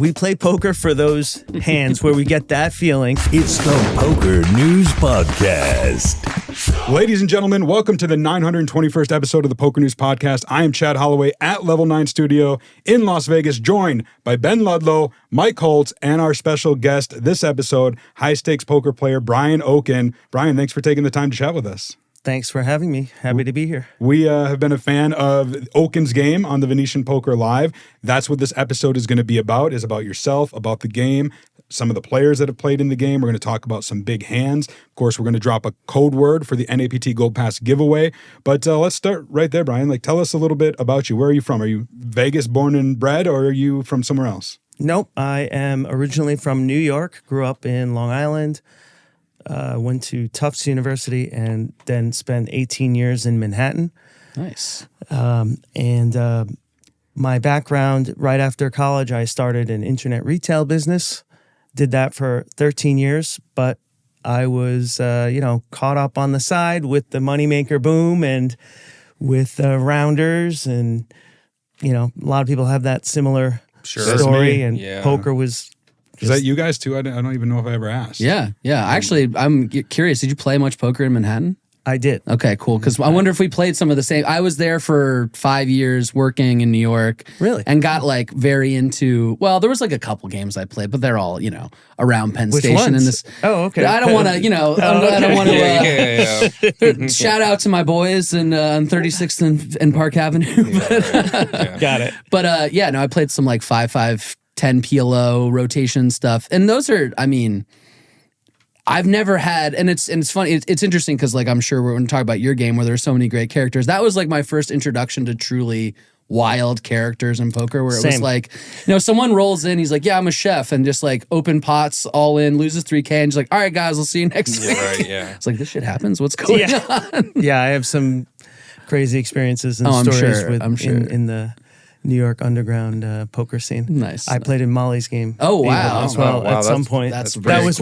We play poker for those hands where we get that feeling. It's the PokerNews Podcast. Ladies and gentlemen, welcome to the 921st episode of the PokerNews Podcast. I am Chad Holloway at Level 9 Studio in Las Vegas, joined by Ben Ludlow, Mike Holtz, and our special guest this episode, high-stakes poker player Brian Okin. Brian, thanks for taking the time to chat with us. Thanks for having me. Happy to be here. We have been a fan of Okin's game on the Venetian Poker Live. That's what this episode is going to be about, is about yourself, about the game, some of the players that have played in the game. We're going to talk about some big hands. Of course, we're going to drop a code word for the NAPT Gold Pass giveaway. But let's start right there, Brian. Tell us a little bit about you. Where are you from? Are you Vegas born and bred, or are you from somewhere else? Nope. I am originally from New York, grew up in Long Island. Went to Tufts University and then spent 18 years in Manhattan. Nice. My background, right after college, I started an internet retail business. Did that for 13 years, but I was, caught up on the side with the moneymaker boom and with rounders. And, a lot of people have that similar story. And poker was... Is that you guys too? I don't even know if I ever asked. Yeah. Actually, I'm curious. Did you play much poker in Manhattan? I did. Okay, cool. Because I wonder if we played some of the same. I was there for 5 years working in New York. Really? And got very into, well, there was a couple games I played, but they're all, around Penn Which Station. ones? And this. Oh, okay. I don't want to, I don't want to. Shout out to my boys on 36th and Park Avenue. Got it. But I played some 5-5, 10 PLO rotation stuff. And those are, I've never had, and it's funny, it's interesting because I'm sure we're going to talk about your game where there's so many great characters. That was my first introduction to truly wild characters in poker, where it was someone rolls in, he's like, yeah, I'm a chef, and just open pots all in, loses 3K, and just all right, guys, I'll see you next week. Right, yeah. It's this shit happens. What's going on? Yeah, I have some crazy experiences and stories in the New York underground poker scene. Nice. I played in Molly's game. Oh, wow. As well Wow, at some point. That was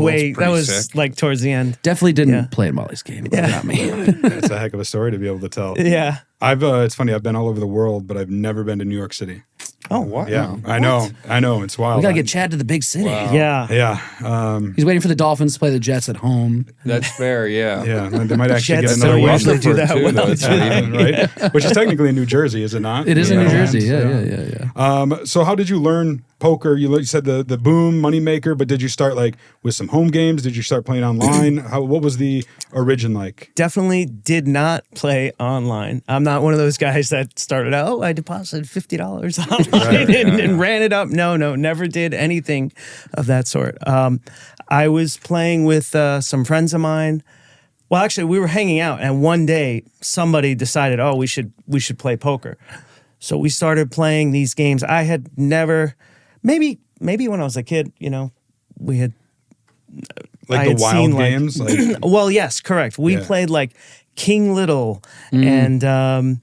towards the end. Definitely didn't play in Molly's game. But not me. It's a heck of a story to be able to tell. Yeah. It's funny, I've been all over the world, but I've never been to New York City. Oh, wow. Yeah, I know, it's wild. We got to get Chad to the big city. Wow. Yeah. Yeah. He's waiting for the Dolphins to play the Jets at home. That's fair, yeah. Yeah, they might actually Jets get another don't win. usually do that well. That's right? Which is technically in New Jersey, is it not? It is in New Jersey, yeah. So how did you learn poker? You said the boom, moneymaker, but did you start with some home games? Did you start playing online? What was the origin like? Definitely did not play online. I'm not one of those guys that started out, I deposited $50 online and ran it up. No, never did anything of that sort. I was playing with some friends of mine. Well, actually, we were hanging out, and one day somebody decided, we should play poker. So we started playing these games. I had never, maybe when I was a kid, we had the wild games. Well, yes, correct. We played King Little and I'm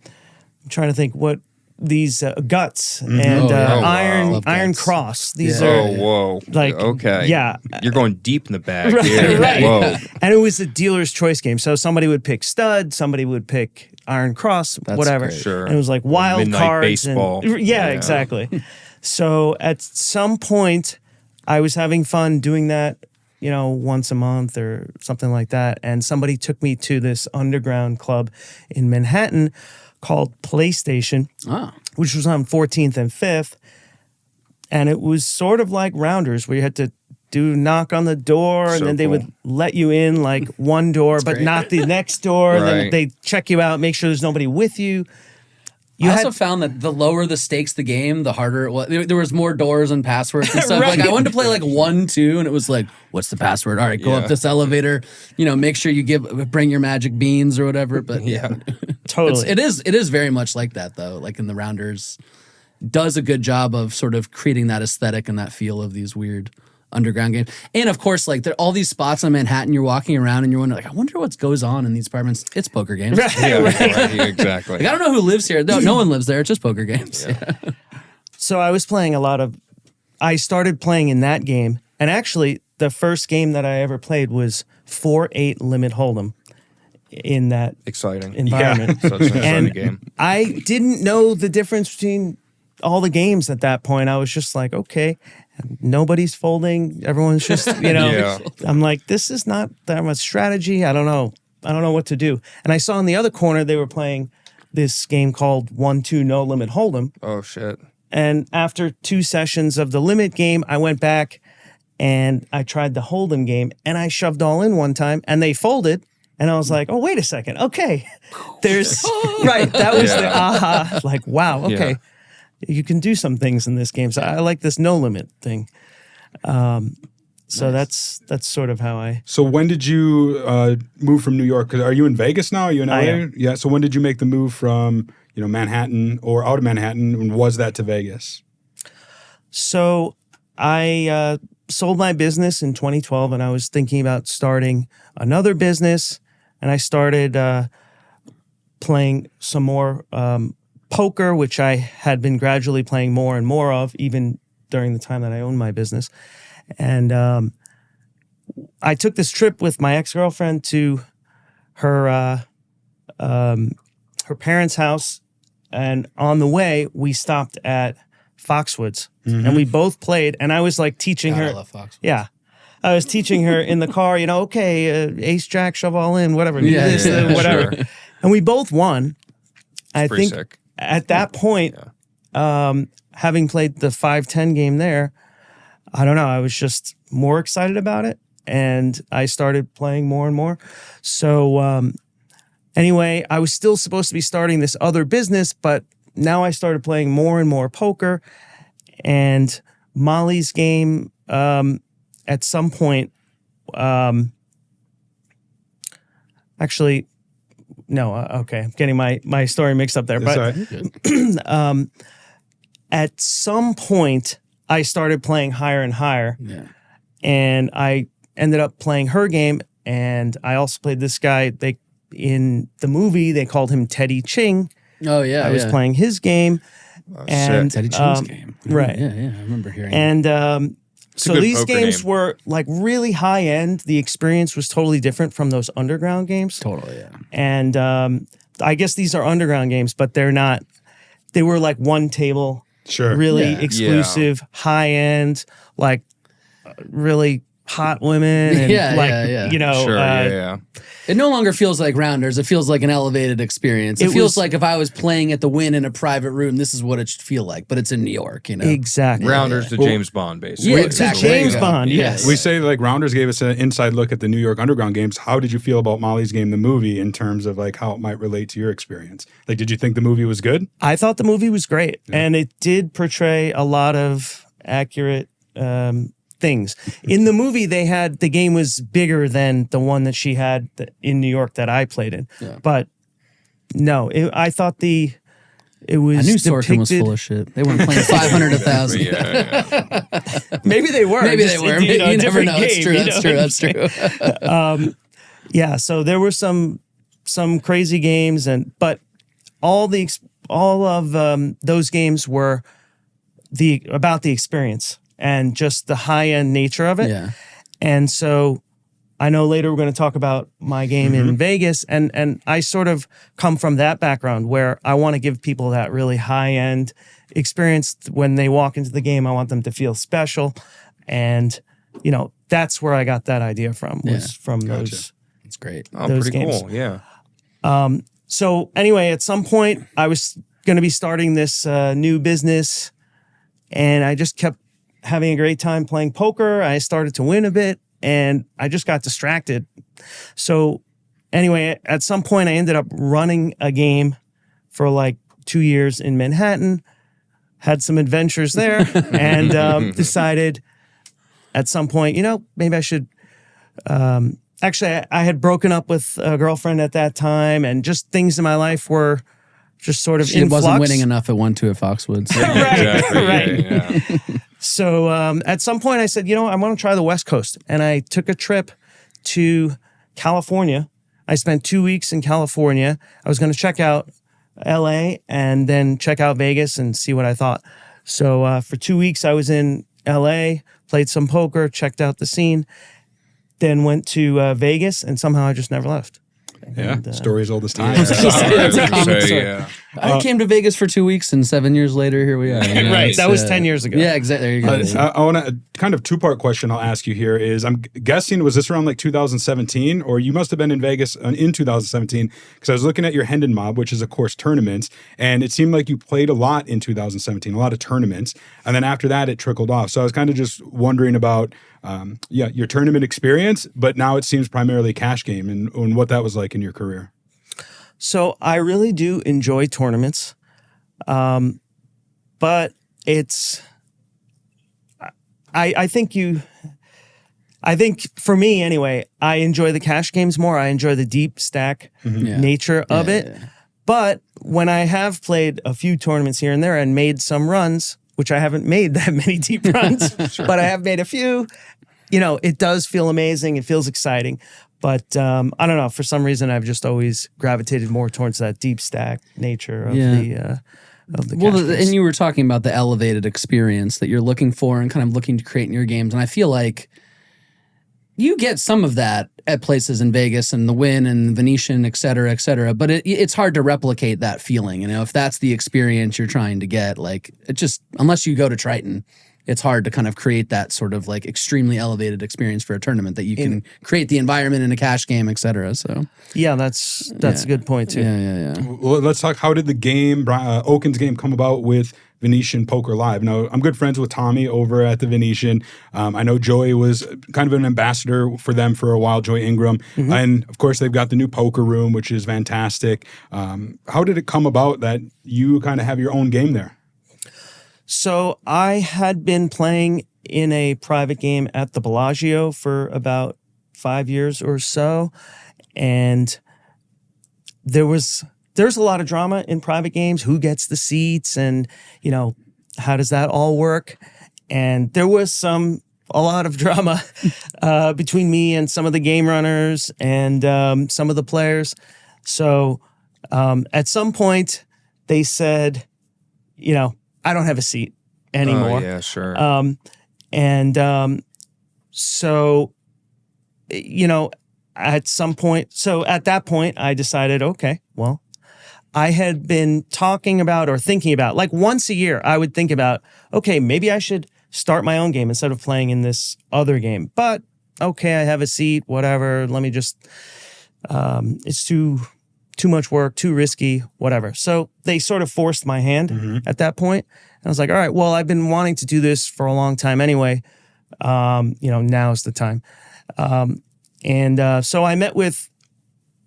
trying to think what these Guts and Iron Cross. These are whoa. Okay. Yeah. You're going deep in the bag. Right. Whoa. And it was a dealer's choice game. So somebody would pick stud, somebody would pick Iron Cross, whatever. Great. Sure. And it was wild Midnight cards. baseball. Yeah, exactly. So at some point, I was having fun doing that, once a month or something like that. And somebody took me to this underground club in Manhattan called PlayStation, which was on 14th and 5th. And it was sort of like Rounders, where you had to knock on the door, and then they would let you in one door, but not the next door. Right. And then they check you out, make sure there's nobody with you. I also found that the lower the stakes the game, the harder it was. There was more doors and passwords and stuff. Right. I wanted to play 1, 2, and it was what's the password? All right, go up this elevator. Make sure you bring your magic beans or whatever. But totally, it is very much like that though. In the Rounders, does a good job of sort of creating that aesthetic and that feel of these weird underground games. And of course, there are all these spots in Manhattan, you're walking around and you're wondering, I wonder what goes on in these apartments. It's poker games. Yeah, exactly. I don't know who lives here. No one lives there. It's just poker games. Yeah. So I was playing I started playing in that game. And actually, the first game that I ever played was 4-8 Limit Hold'em in that exciting environment. Yeah. So it's an exciting game. I didn't know the difference between all the games at that point. I was just okay. Nobody's folding. Everyone's just, Yeah. I'm like, this is not that much strategy. I don't know what to do. And I saw in the other corner, they were playing this game called 1-2 No Limit Hold'em. Oh, shit. And after 2 sessions of the limit game, I went back and I tried the Hold'em game and I shoved all in one time and they folded. And I was like, oh, wait a second. Okay. There's, right. That was the aha. Like, wow. Okay. Yeah. You can do some things in this game. So I like this no limit thing. So that's sort of how I. So when did you move from New York? 'Cause are you in Vegas now? Are you in LA? I am. Yeah. So when did you make the move from Manhattan or out of Manhattan? And was that to Vegas? So I sold my business in 2012, and I was thinking about starting another business, and I started playing some more poker, which I had been gradually playing more and more of, even during the time that I owned my business. And I took this trip with my ex-girlfriend to her parents' house, and on the way we stopped at Foxwoods, and we both played. And I was like teaching her. I love Fox. Yeah, I was teaching her in the car. Okay, ace jack, shove all in, whatever, do Yeah, this, yeah, whatever. sure. And we both won. I Pretty think sick. at that point, having played the 5-10 game there, I don't know, I was just more excited about it, and I started playing more and more. So anyway, I was still supposed to be starting this other business, but now I started playing more and more poker, and Molly's game at some point, actually, no, okay, I'm getting my story mixed up there. But at some point, I started playing higher and higher, and I ended up playing her game, and I also played this guy. In the movie, they called him Teddy Ching. Oh yeah, I was playing his game, and Teddy Ching's game. right? Yeah, I remember hearing. And so good these poker games name. were like really high end. The experience was totally different from those underground games. Totally, yeah. And I guess these are underground games, but they're not. They were like one table, Sure. really Yeah. exclusive, high end, like really hot women, and Yeah, like yeah. Sure, yeah. It no longer feels like Rounders. It feels like an elevated experience. It It feels was- like if I was playing at the Wynn in a private room, this is what it should feel like. But it's in New York, exactly. Rounders to James Bond, basically. Yeah, To exactly. James There you go. Bond, Yeah. yes. We say like Rounders gave us an inside look at the New York Underground games. How did you feel about Molly's game, the movie, in terms of like how it might relate to your experience? Like, did you think the movie was good? I thought the movie was great, and it did portray a lot of accurate things. In the movie, the game was bigger than the one that she had in New York that I played in. Yeah. But no, I thought it was I knew Sorkin was depicted- full of shit. They weren't playing 500 a thousand. Yeah. Maybe they were. Maybe just, they were. you know, You never different know. That's game, true. you That's know true. what I'm That's true. Yeah, so there were some crazy games, but all of those games were about the experience and just the high end nature of it. Yeah. And so I know later we're going to talk about my game in Vegas, and I sort of come from that background where I want to give people that really high end experience when they walk into the game. I want them to feel special, and that's where I got that idea from. Was from those. It's great. Oh, Those pretty games. cool. Yeah. So anyway, at some point, I was going to be starting this new business, and I just kept having a great time playing poker. I started to win a bit, and I just got distracted. So anyway, at some point, I ended up running a game for like 2 years in Manhattan, had some adventures there, and decided at some point, maybe I should... Actually, I had broken up with a girlfriend at that time, and just things in my life were just sort of She in wasn't flux. winning enough at 1-2 at Foxwoods. Exactly. right. Yeah. So at some point I said, I want to try the West Coast. And I took a trip to California. I spent 2 weeks in California. I was going to check out LA and then check out Vegas and see what I thought. So for 2 weeks I was in LA, played some poker, checked out the scene, then went to Vegas, and somehow I just never left. Yeah. And, Story as old as time. That's a common story. Yeah. I came to Vegas for 2 weeks, and 7 years later, here we are. You know, Right, it's, that was 10 years ago. Yeah, exactly. There you go. I want to kind of two-part question I'll ask you here is I'm guessing, was this around like 2017, or you must have been in Vegas in 2017, because I was looking at your Hendon Mob, which is of course tournaments, and it seemed like you played a lot in 2017, a lot of tournaments, and then after that it trickled off. So I was kind of just wondering about your tournament experience, but now it seems primarily cash game, and what that was like in your career. So I really do enjoy tournaments, but it's, I think for me anyway, I enjoy the cash games more. I enjoy the deep stack nature of it. Yeah. But when I have played a few tournaments here and there and made some runs, which I haven't made that many deep runs, but I have made a few, it does feel amazing. It feels exciting. But I don't know. For some reason, I've just always gravitated more towards that deep stack nature of the cash games. And you were talking about the elevated experience that you're looking for and kind of looking to create in your games. And I feel like you get some of that at places in Vegas and the Wynn and Venetian, et cetera, but it's hard to replicate that feeling. If that's the experience you're trying to get, like it just, unless you go to Triton, it's hard to kind of create that sort of like extremely elevated experience for a tournament that you can create the environment in a cash game, et cetera. So yeah, that's a good point too. Yeah. Well, let's talk. How did the game, Okin's game, come about with Venetian Poker Live? Now, I'm good friends with Tommy over at the Venetian. I know Joey was kind of an ambassador for them for a while, Joey Ingram. And of course, they've got the new poker room, which is fantastic. How did it come about that you kind of have your own game there? So I had been playing in a private game at the Bellagio for about 5 years or so. And there's a lot of drama in private games. Who gets the seats and, how does that all work? And there was a lot of drama between me and some of the game runners and some of the players. So at some point they said, I don't have a seat anymore. Oh, yeah, sure. So, at some point, at that point, I decided, okay, well, I had been talking about or thinking about, like once a year, I would think about, okay, maybe I should start my own game instead of playing in this other game. But, okay, I have a seat, whatever, let me just, it's too much work, too risky, whatever. So they sort of forced my hand at that point. And I was like, all right, well, I've been wanting to do this for a long time anyway. Now's the time. So I met with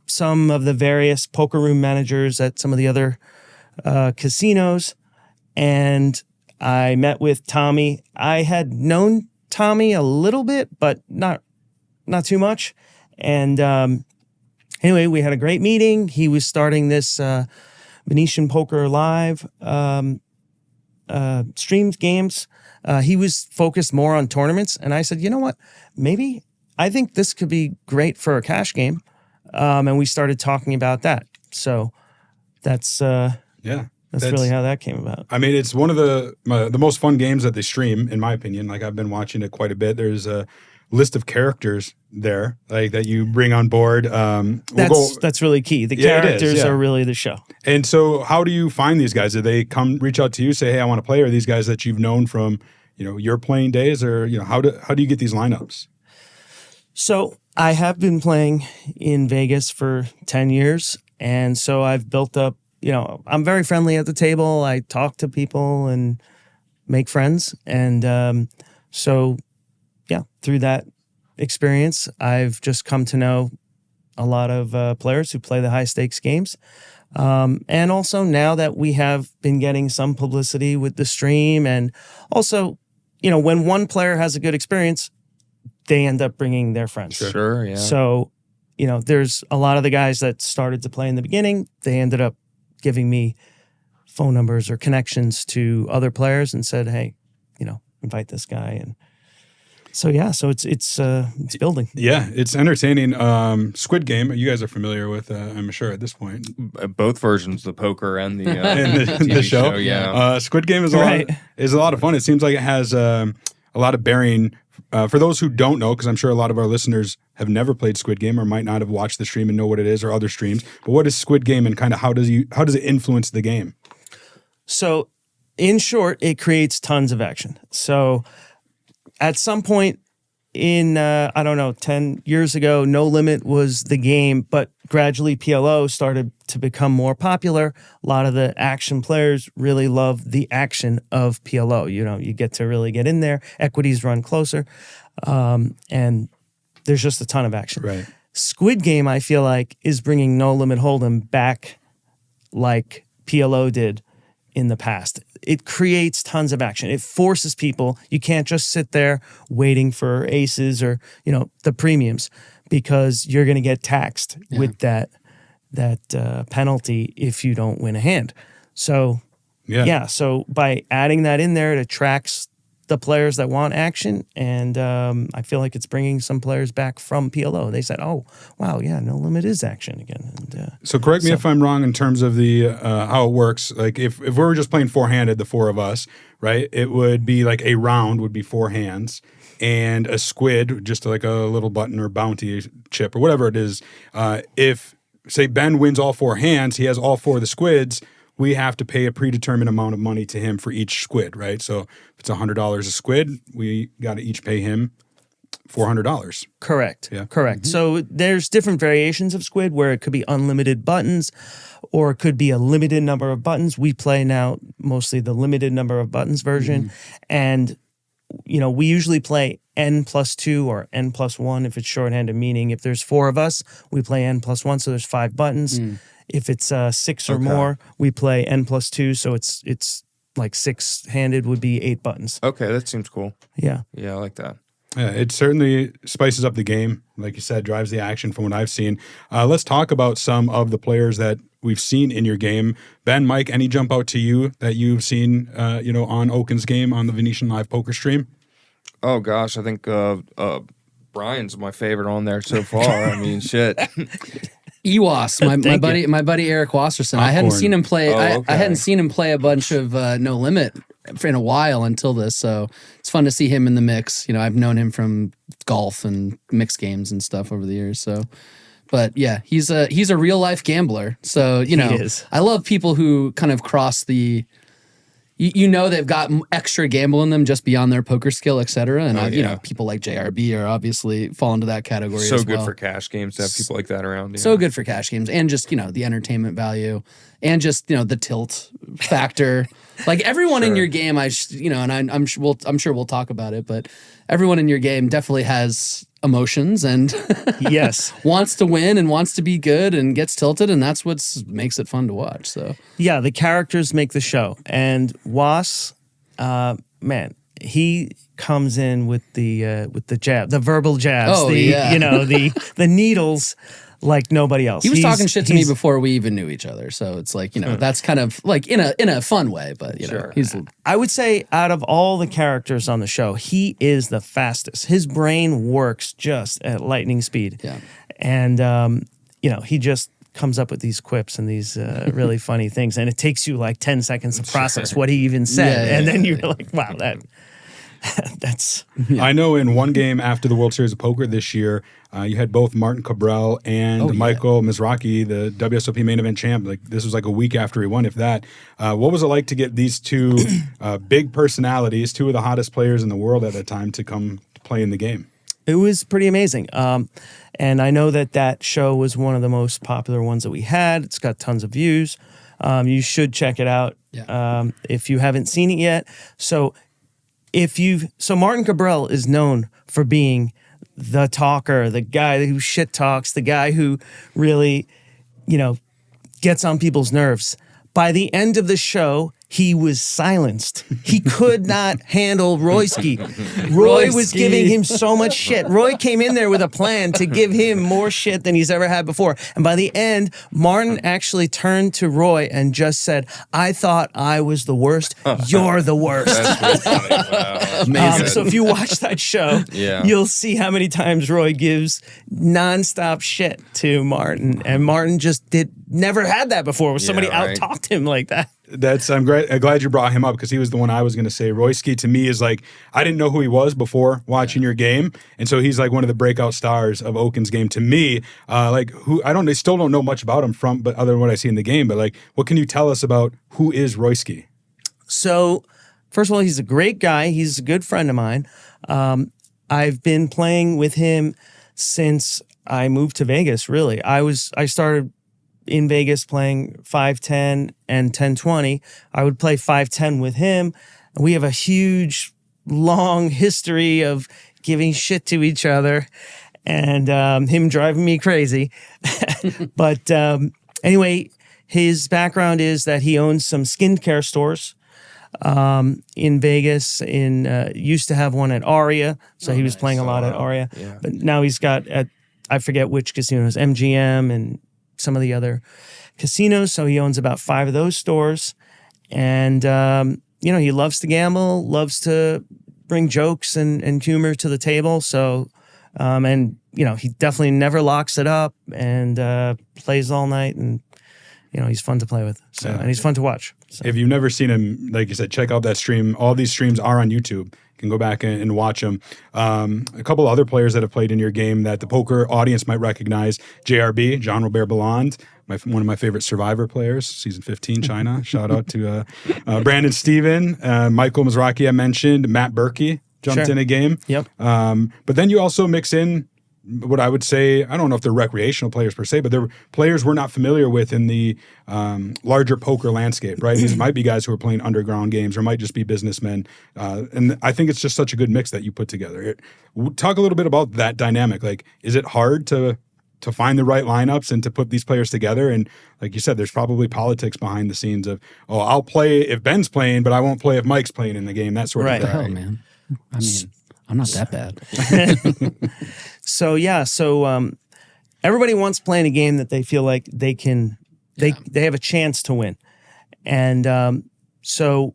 some of the various poker room managers at some of the other casinos. And I met with Tommy. I had known Tommy a little bit, but not too much. And anyway, we had a great meeting. He was starting this Venetian Poker Live streamed games. He was focused more on tournaments. And I said, you know what? Maybe I think this could be great for a cash game. And we started talking about that. So that's really how that came about. I mean, it's one of the most fun games that they stream, in my opinion. Like, I've been watching it quite a bit. There's a list of characters there, like that you bring on board. That's really key. The characters are really the show. And so, how do you find these guys? Do they come reach out to you, say, "Hey, I want to play"? Or are these guys that you've known from, your playing days, or how do you get these lineups? So I have been playing in Vegas for 10 years, and so I've built up. I'm very friendly at the table. I talk to people and make friends, and through that experience, I've just come to know a lot of players who play the high stakes games. And also now that we have been getting some publicity with the stream, and also, when one player has a good experience, they end up bringing their friends. Sure, yeah. So, there's a lot of the guys that started to play in the beginning, they ended up giving me phone numbers or connections to other players and said, hey, invite this guy. And so it's building. Yeah, it's entertaining. Squid Game, you guys are familiar with, I'm sure at this point. Both versions, the poker and the, and the TV show. Yeah. Squid Game is a lot of fun. It seems like it has a a lot of bearing. For those who don't know, because I'm sure a lot of our listeners have never played Squid Game or might not have watched the stream and know what it is or other streams, but what is Squid Game and kind of how does it influence the game? So in short, it creates tons of action. So at some point in, 10 years ago, No Limit was the game, but gradually PLO started to become more popular. A lot of the action players really love the action of PLO. You get to really get in there. Equities run closer. And there's just a ton of action. Right. Squid Game, I feel like, is bringing No Limit Hold'em back like PLO did in the past. It creates tons of action. It forces people. You can't just sit there waiting for aces or, the premiums, because you're going to get taxed with that penalty if you don't win a hand. So, so by adding that in there, it attracts the players that want action, and I feel like it's bringing some players back from PLO. They said, "Oh, wow, yeah, No Limit is action again." And, so correct me if I'm wrong in terms of the how it works. Like if we were just playing four-handed, the four of us, right? It would be like a round would be four hands, and a squid, just like a little button or bounty chip or whatever it is. If say Ben wins all four hands, he has all four of the squids. We have to pay a predetermined amount of money to him for each squid, right? So if it's $100 a squid, we got to each pay him $400. Correct. Yeah. Correct. So there's different variations of squid where it could be unlimited buttons or it could be a limited number of buttons. We play now mostly the limited number of buttons version. And, we usually play N+2 or N+1 if it's shorthanded, meaning if there's four of us, we play N+1, so there's 5 buttons. If it's 6 or more, we play N+2, so it's like 6-handed would be 8 buttons. Okay, that seems cool. Yeah. Yeah, I like that. Yeah, it certainly spices up the game. Like you said, drives the action from what I've seen. Let's talk about some of the players that we've seen in your game. Ben, Mike, any jump out to you that you've seen, on Okin's game on the Venetian live poker stream? Oh gosh, I think Brian's my favorite on there so far. I mean, shit. Ewas, my buddy Eric Wasserson. I hadn't seen him play. I hadn't seen him play a bunch of No Limit in a while until this. So it's fun to see him in the mix. I've known him from golf and mixed games and stuff over the years. So, but yeah, he's a real life gambler. So He is. I love people who kind of cross the. They've got extra gamble in them just beyond their poker skill, et cetera. And people like JRB are obviously fall into that category as well. So good for cash games to have people like that around. So good for cash games and just, the entertainment value and just, the tilt factor. Like everyone in your game, I'm sure we'll talk about it, but everyone in your game definitely has emotions and yes, wants to win and wants to be good and gets tilted, and that's what makes it fun to watch. So yeah, the characters make the show, and Was, he comes in with the jab, the verbal jabs, the needles like nobody else. He was talking shit to me before we even knew each other, so it's like that's kind of like in a fun way, but he's. I would say out of all the characters on the show, he is the fastest. His brain works just at lightning speed. Yeah, and he just comes up with these quips and these really funny things, and it takes you like 10 seconds to process what he even said, and then you're like, wow, that's. Yeah. I know in one game after the World Series of Poker this year, you had both Martin Kabrhel and Michael Mizrachi, the WSOP main event champ. Like this was like a week after he won, if that. What was it like to get these two big personalities, two of the hottest players in the world at that time, to come to play in the game? It was pretty amazing. And I know that show was one of the most popular ones that we had. It's got tons of views. You should check it out if you haven't seen it yet. So Martin Kabrhel is known for being the talker, the guy who shit talks, the guy who really, gets on people's nerves. By the end of the show, he was silenced. He could not handle Royski. Roy was giving him so much shit. Roy came in there with a plan to give him more shit than he's ever had before. And by the end, Martin actually turned to Roy and just said, "I thought I was the worst. You're the worst." That's really funny. Wow. Amazing. So if you watch that show, you'll see how many times Roy gives nonstop shit to Martin. And Martin just never had that before, where somebody out-talked him like that. I'm glad you brought him up because he was the one I was going to say. Royski to me is like, I didn't know who he was before watching your game, and so he's like one of the breakout stars of Okin's game to me. I still don't know much about him but other than what I see in the game. But like, what can you tell us about who is Royski? So, first of all, he's a great guy. He's a good friend of mine. I've been playing with him since I moved to Vegas. Really, I started in Vegas playing 5-10 and 10-20. I would play 5-10 with him. We have a huge, long history of giving shit to each other and him driving me crazy. But anyway, his background is that he owns some skincare stores in Vegas. Used to have one at Aria, so he was playing a lot at Aria. Yeah. But now he's got at, I forget which casinos, MGM and some of the other casinos. So he owns about 5 of those stores. And, he loves to gamble, loves to bring jokes and humor to the table. So, he definitely never locks it up and plays all night. And, he's fun to play with. So, and he's fun to watch. So. If you've never seen him, like you said, check out that stream. All these streams are on YouTube. You can go back and watch them. A couple other players that have played in your game that the poker audience might recognize. JRB, John Robert Belland, one of my favorite Survivor players, season 15, China. Shout out to Brandon Steven, Michael Mizrachi I mentioned, Matt Berkey jumped in a game. Yep. But then you also mix in what I would say, I don't know if they're recreational players per se, but they're players we're not familiar with in the larger poker landscape, right? These might be guys who are playing underground games or might just be businessmen. And I think it's just such a good mix that you put together. Talk a little bit about that dynamic. Like, is it hard to find the right lineups and to put these players together? And like you said, there's probably politics behind the scenes of, I'll play if Ben's playing, but I won't play if Mike's playing in the game, that sort of thing. Hell, man. I mean, I'm not that bad. So everybody wants playing a game that they feel like they have a chance to win. And so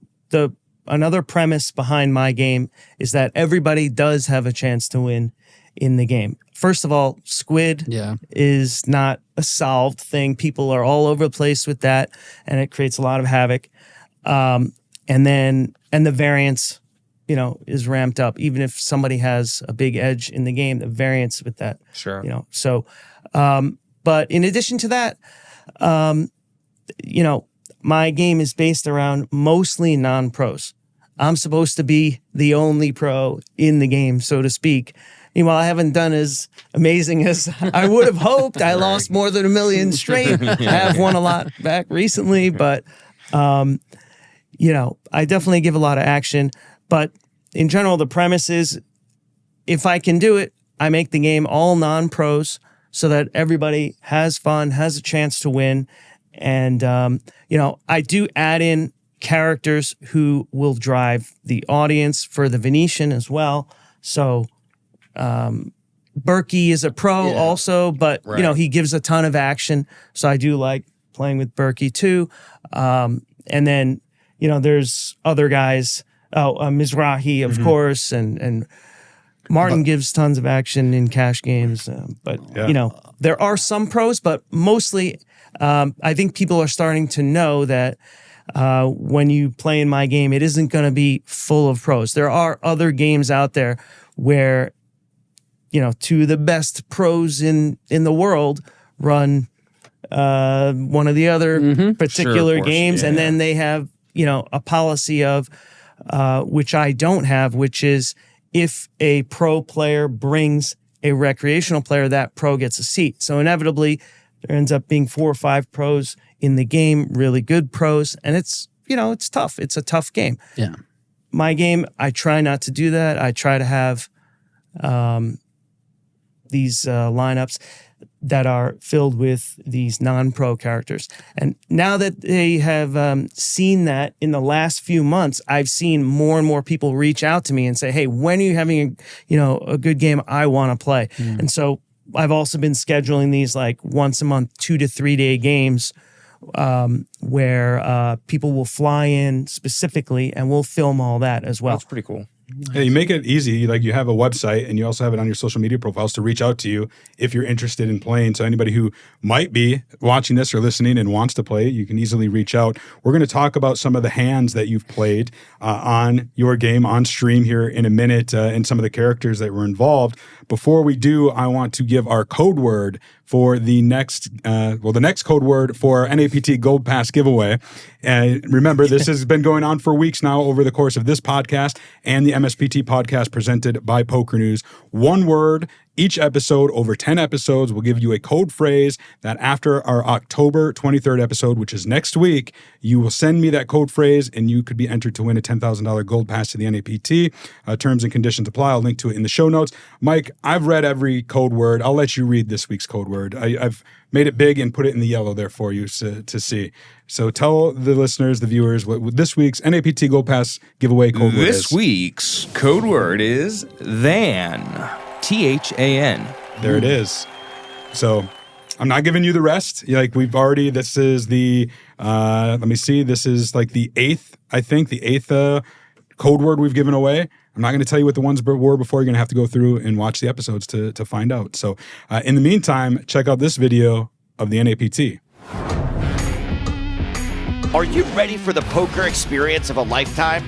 another premise behind my game is that everybody does have a chance to win in the game. First of all, Squid is not a solved thing. People are all over the place with that, and it creates a lot of havoc. And the variance, is ramped up. Even if somebody has a big edge in the game, the variance with that. Sure. So, but in addition to that, my game is based around mostly non-pros. I'm supposed to be the only pro in the game, so to speak. Meanwhile, I haven't done as amazing as I would have hoped. I lost more than $1 million straight. I have won a lot back recently, but, I definitely give a lot of action. But in general, the premise is if I can do it, I make the game all non-pros so that everybody has fun, has a chance to win. And, I do add in characters who will drive the audience for the Venetian as well. So Berkey is a pro also, but, he gives a ton of action. So I do like playing with Berkey too. And then, there's other guys. Mizrachi, of course, and Martin gives tons of action in cash games. But there are some pros, but mostly I think people are starting to know that when you play in my game, it isn't going to be full of pros. There are other games out there where, 2 of the best pros in the world run one of the other particular games, and then they have, a policy of which I don't have, which is if a pro player brings a recreational player, that pro gets a seat. So inevitably, there ends up being 4 or 5 pros in the game, really good pros, and it's tough. It's a tough game. Yeah. My game, I try not to do that. I try to have these lineups that are filled with these non-pro characters. And now that they have seen that in the last few months, I've seen more and more people reach out to me and say, hey, when are you having a good game? I want to play. And so I've also been scheduling these like once a month, 2 to 3 day games where people will fly in specifically and we'll film all that as well. That's pretty cool. Yeah, you make it easy. Like, you have a website and you also have it on your social media profiles to reach out to you if you're interested in playing. So anybody who might be watching this or listening and wants to play, you can easily reach out. We're going to talk about some of the hands that you've played on your game on stream here in a minute, and some of the characters that were involved. Before we do, I want to give our code word for the next code word for NAPT Gold Pass giveaway. And remember, this has been going on for weeks now over the course of this podcast and the MSPT podcast presented by PokerNews. One word each episode, over 10 episodes, will give you a code phrase that after our October 23rd episode, which is next week, you will send me that code phrase and you could be entered to win a $10,000 gold pass to the NAPT. Terms and conditions apply. I'll link to it in the show notes. Mike, I've read every code word. I'll let you read this week's code word. I've made it big and put it in the yellow there for you to see. So tell the listeners, the viewers, what this week's NAPT Gold Pass giveaway code word is. This week's code word is THAN. THAN. There it is. So I'm not giving you the rest. Like, this is the, let me see, this is like the eighth code word we've given away. I'm not going to tell you what the ones were before. You're going to have to go through and watch the episodes to find out. So in the meantime, check out this video of the NAPT. Are you ready for the poker experience of a lifetime?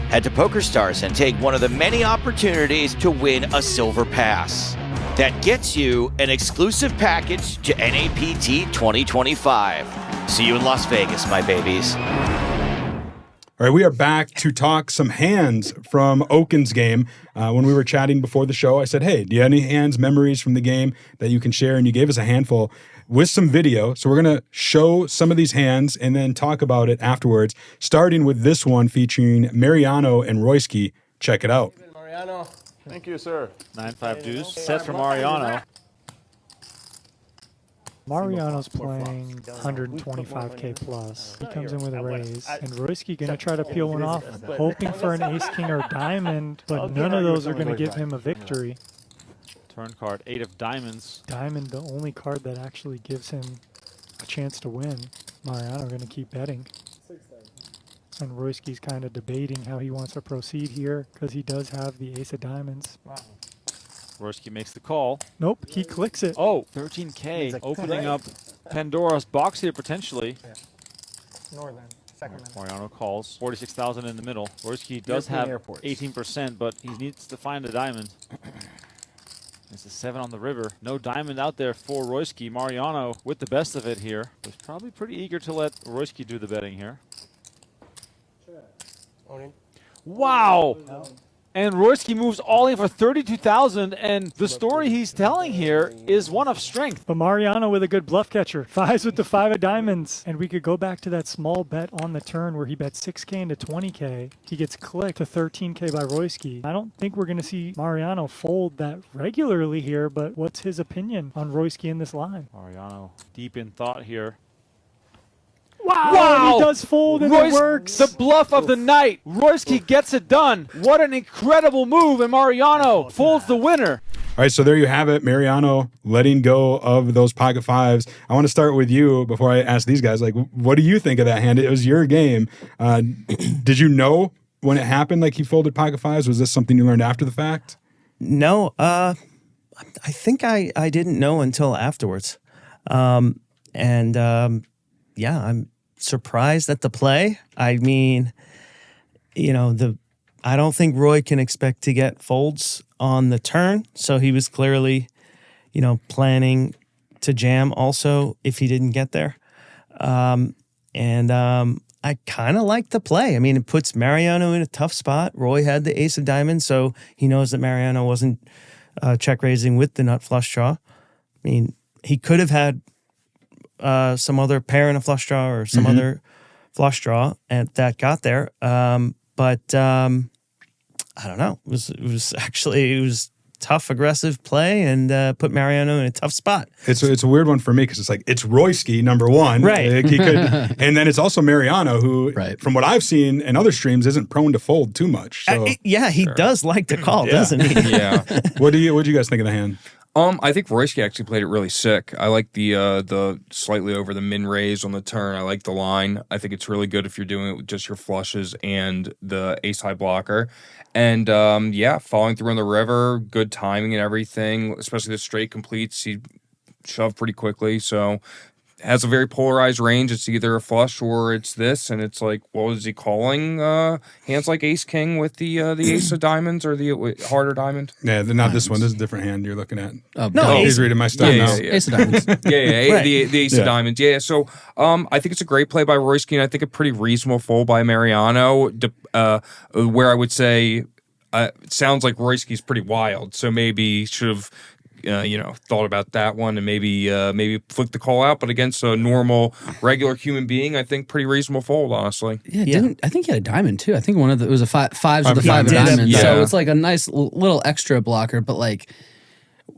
Head to PokerStars and take one of the many opportunities to win a silver pass. That gets you an exclusive package to NAPT 2025. See you in Las Vegas, my babies. All right, we are back to talk some hands from Okin's game. When we were chatting before the show, I said, hey, do you have any hands, memories from the game that you can share? And you gave us a handful with some video. So we're going to show some of these hands and then talk about it afterwards, starting with this one featuring Mariano and Royski. Check it out. Mariano. Thank you, sir. 9-5 deuce. Set for Mariano. Mariano's playing 125K plus. He comes in with a raise, and Royski gonna try to peel one off, hoping for an ace, king, or diamond, but none of those are gonna give him a victory. Turn card, 8 of diamonds. Diamond, the only card that actually gives him a chance to win. Mariano gonna keep betting. And Royski's kind of debating how he wants to proceed here, because he does have the ace of diamonds. Wow. Royski makes the call. Nope, he clicks it. Oh, 13K, opening up Pandora's box here potentially. Yeah. Northern, second minute. Mariano calls, 46,000 in the middle. Royski does have 18%, but he needs to find a diamond. There's a 7 on the river. No diamond out there for Royski. Mariano with the best of it here. Was probably pretty eager to let Royski do the betting here. Wow! And Royski moves all in for 32,000, and the story he's telling here is one of strength. But Mariano with a good bluff catcher. Fives with the 5 of diamonds. And we could go back to that small bet on the turn where he bet 6K into 20K. He gets clicked to 13K by Royski. I don't think we're going to see Mariano fold that regularly here, but what's his opinion on Royski in this line? Mariano deep in thought here. Wow! He does fold and it works. The bluff of the night. Royski gets it done. What an incredible move, and Mariano folds the winner. All right, so there you have it. Mariano letting go of those pocket fives. I want to start with you before I ask these guys, like, what do you think of that hand? It was your game. Did you know when it happened, like he folded pocket fives? Was this something you learned after the fact? No, I think I didn't know until afterwards. Yeah, I'm surprised at the play. I mean, I don't think Roy can expect to get folds on the turn. So he was clearly, planning to jam also if he didn't get there. I kind of like the play. I mean, it puts Mariano in a tough spot. Roy had the ace of diamonds, so he knows that Mariano wasn't check raising with the nut flush draw. I mean, he could have had some other pair in a flush draw or some other flush draw and that got there. But I don't know. It was tough, aggressive play and put Mariano in a tough spot. It's a weird one for me because it's like, it's Royski, number one. Right. He could, and then it's also Mariano who, from what I've seen in other streams, isn't prone to fold too much. So. He does like to call, doesn't he? Yeah. What do you guys think of the hand? I think Royski actually played it really sick. I like the slightly over the min raise on the turn. I like the line. I think it's really good if you're doing it with just your flushes and the ace high blocker. And following through on the river, good timing and everything, especially the straight completes. He shoved pretty quickly, so has a very polarized range. It's either a flush or it's this, and it's like, what was he calling? Hands like ace king with the ace of diamonds or the harder diamond? Yeah, not this one. This is a different hand you're looking at. No, he's reading my stuff now. Ace of diamonds. Right. The ace Yeah. of diamonds. Yeah, so I think it's a great play by Royski, and I think a pretty reasonable fold by Mariano, where I would say it sounds like Royski's pretty wild, so maybe should have thought about that one and maybe flick the call out. But against a normal, regular human being, I think pretty reasonable fold, honestly. Yeah, I think he had a diamond too. I think it was a fives with the five of Yeah. diamonds. Yeah. So it's like a nice little extra blocker, but like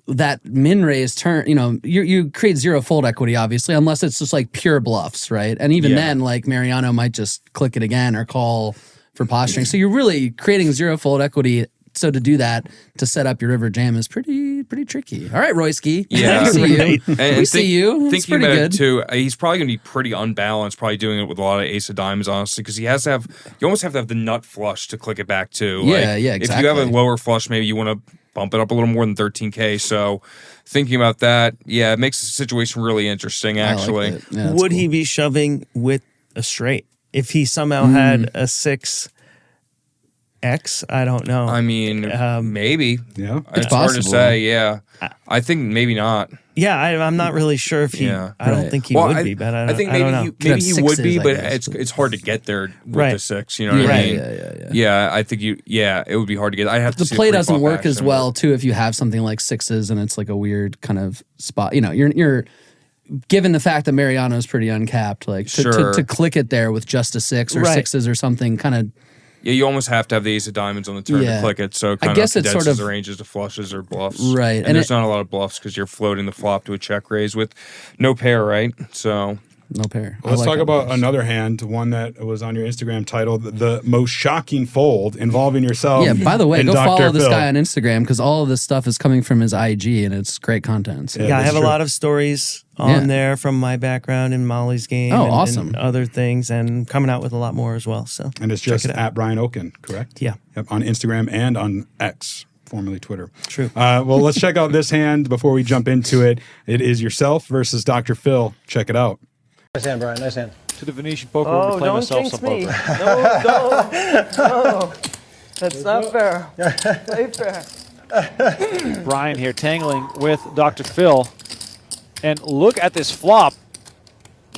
that min raise turn, you create zero fold equity, obviously, unless it's just like pure bluffs, right? And even then, like Mariano might just click it again or call for posturing. So you're really creating zero fold equity. So to do that, to set up your river jam is pretty tricky. All right, Royski. Yeah. we see you. And We see you. It's thinking pretty about good. it too, he's probably going to be pretty unbalanced, probably doing it with a lot of ace of diamonds, honestly, because you almost have to have the nut flush to click it back too. Yeah, Like, yeah, If you have a exactly. lower flush, maybe you want to bump it up a little more than 13K. So thinking about that, it makes the situation really interesting, actually. I like that. Yeah, that's Would cool. he be shoving with a straight if he somehow had a 6X? I don't know. I mean, maybe. Yeah. It's hard to possible. say, yeah. I think maybe not. Yeah, I'm not really sure if he. Yeah. I don't Right. think he Well, would be, but I think don't maybe know. he Could have would be, sixes, I but guess. it's hard to get there with Right. the 6. You know what I Yeah, mean? yeah. I think it would be hard to get. I have to The see play pre-flop doesn't work as action, well too if you have something like sixes and it's like a weird kind of spot. You're given the fact that Mariano's pretty uncapped, like Sure. to click it there with just a 6 or Right. sixes or something kind of. Yeah, you almost have to have the ace of diamonds on the turn Yeah. to click it, so it kind guess of it's condenses sort of- the ranges to flushes or bluffs. Right, And, and there's it- not a lot of bluffs because you're floating the flop to a check raise with no pair, right? So No pair. I Let's like talk that about one. another hand, one that was on your Instagram titled "The Most Shocking Fold Involving Yourself." Yeah, by the way, and go Dr. follow this Phil. guy on Instagram because all of this stuff is coming from his IG and it's great content. So. Yeah, I that's have true. a lot of stories on Yeah. there from my background in Molly's game. Oh, and awesome. other things, and coming out with a lot more as well. So And it's check just it out. at Brian Okin, correct? Yeah. Yep, on Instagram and on X, formerly Twitter. True. Well, let's check out this hand before we jump into it. It is yourself versus Dr. Phil. Check it out. Nice hand, Brian. Nice hand. To the Venetian poker room to play myself some poker. No. That's not fair. Play fair. Brian here tangling with Dr. Phil. And look at this flop.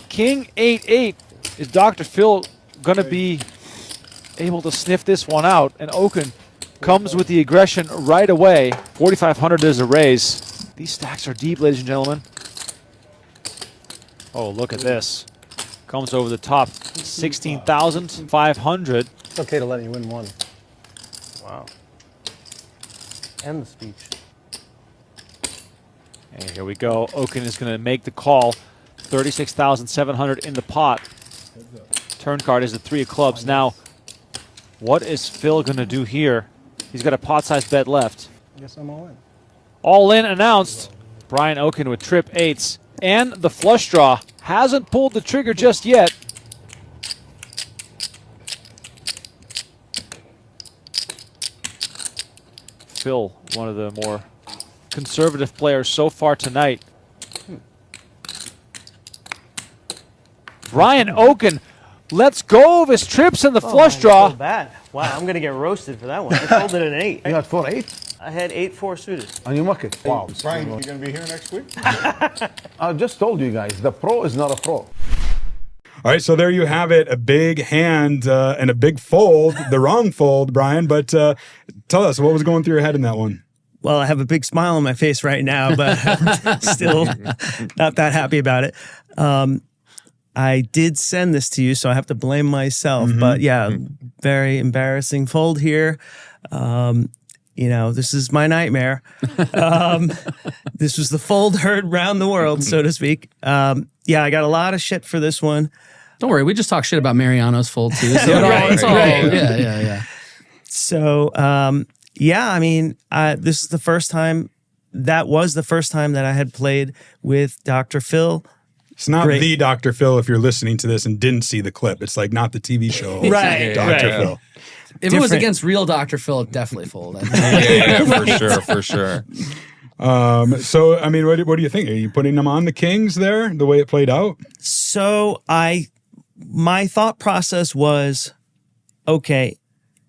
King 8-8. Is Dr. Phil going to be able to sniff this one out? And Okin comes with the aggression right away. 4,500 is a raise. These stacks are deep, ladies and gentlemen. Oh, look at this. Comes over the top. 16,500. It's okay to let you win one. Wow. And the speech. And here we go. Okin is going to make the call. 36,700 in the pot. Turn card is the 3 of clubs. Now, what is Phil going to do here? He's got a pot-sized bet left. I guess I'm all in. All in announced. Brian Okin with trip 8s. And the flush draw. Hasn't pulled the trigger just yet. Phil, one of the more conservative players so far tonight. Brian Okin lets go of his trips in the flush draw. So bad. Wow, I'm going to get roasted for that one. I folded an 8. You got 4-8 I had 8-4 suited. on your market. Wow. Brian, you gonna be here next week? I just told you guys, the pro is not a pro. All right, so there you have it. A big hand and a big fold. The wrong fold, Brian. But tell us, what was going through your head in that one? Well, I have a big smile on my face right now, but I'm still not that happy about it. I did send this to you, so I have to blame myself. But yeah, very embarrassing fold here. This is my nightmare. This was the fold heard round the world, so to speak. I got a lot of shit for this one. Don't worry, we just talk shit about Mariano's fold too. So it's all yeah. So, this is the first time that was the first time that I had played with Dr. Phil. It's not Great. the Dr. Phil if you're listening to this and didn't see the clip. It's like not the TV show. Right, Dr. right. Phil. If it was against real Dr. Phil, it'd definitely fold. For sure. So, I mean, what do you think? Are you putting them on the Kings there, the way it played out? So my thought process was, okay,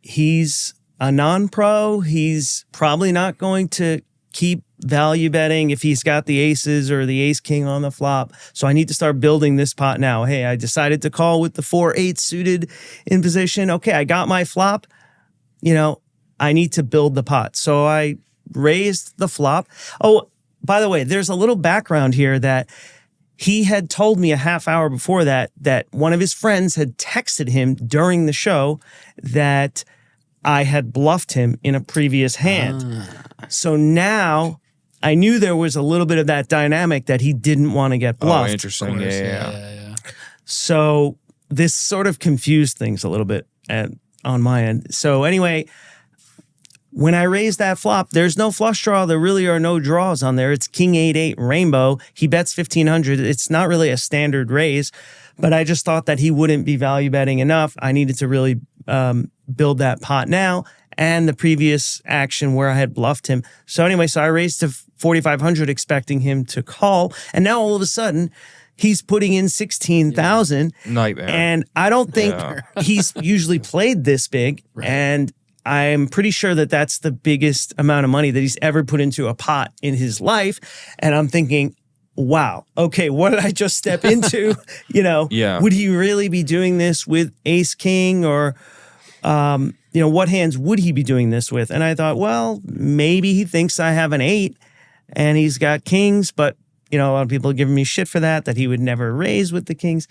he's a non-pro. He's probably not going to keep value betting if he's got the aces or the ace king on the flop. So I need to start building this pot now. Hey, I decided to call with the 4-8 suited in position. Okay, I got my flop. I need to build the pot. So I raised the flop. Oh, by the way, there's a little background here that he had told me a half hour before that one of his friends had texted him during the show that I had bluffed him in a previous hand. So now I knew there was a little bit of that dynamic that he didn't want to get bluffed. Oh, interesting. Yeah. So this sort of confused things a little bit on my end. So anyway, when I raised that flop, there's no flush draw. There really are no draws on there. It's king 8-8 rainbow. He bets 1,500. It's not really a standard raise, but I just thought that he wouldn't be value betting enough. I needed to really build that pot now, and the previous action where I had bluffed him. So anyway, I raised to 4,500 expecting him to call, and now all of a sudden he's putting in 16,000. Nightmare. And I don't think he's usually played this big, and I'm pretty sure that that's the biggest amount of money that he's ever put into a pot in his life. And I'm thinking, wow, okay, what did I just step into? Would he really be doing this with ace king, or what hands would he be doing this with? And I thought, well, maybe he thinks I have an 8 and he's got kings, but a lot of people are giving me shit for that he would never raise with the kings.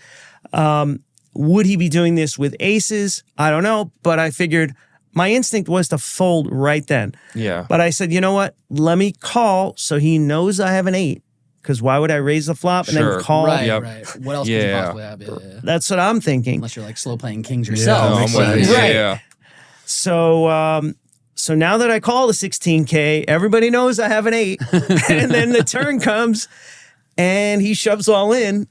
Would he be doing this with aces? I don't know, but I figured my instinct was to fold right then. Yeah. But I said, you know what? Let me call so he knows I have an 8. Because why would I raise the flop and then call? Right. What else could you possibly have? Yeah. That's what I'm thinking. Unless you're like slow playing kings yourself. Right. So now that I call the 16K, everybody knows I have an 8. And then the turn comes and he shoves all in.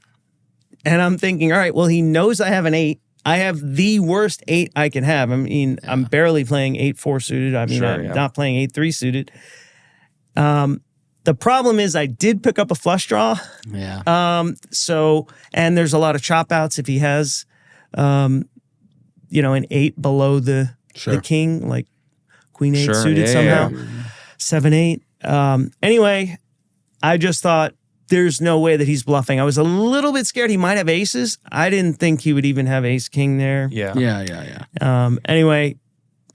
And I'm thinking, all right, well, he knows I have an 8. I have the worst 8 I can have. I mean, I'm barely playing 8-4 suited. I mean, I'm not playing 8-3 suited. The problem is I did pick up a flush draw. Yeah. And there's a lot of chop outs if he has, an 8 below the king, like queen 8 suited somehow, 7-8. Anyway, I just thought there's no way that he's bluffing. I was a little bit scared he might have aces. I didn't think he would even have ace king there. Yeah. Anyway,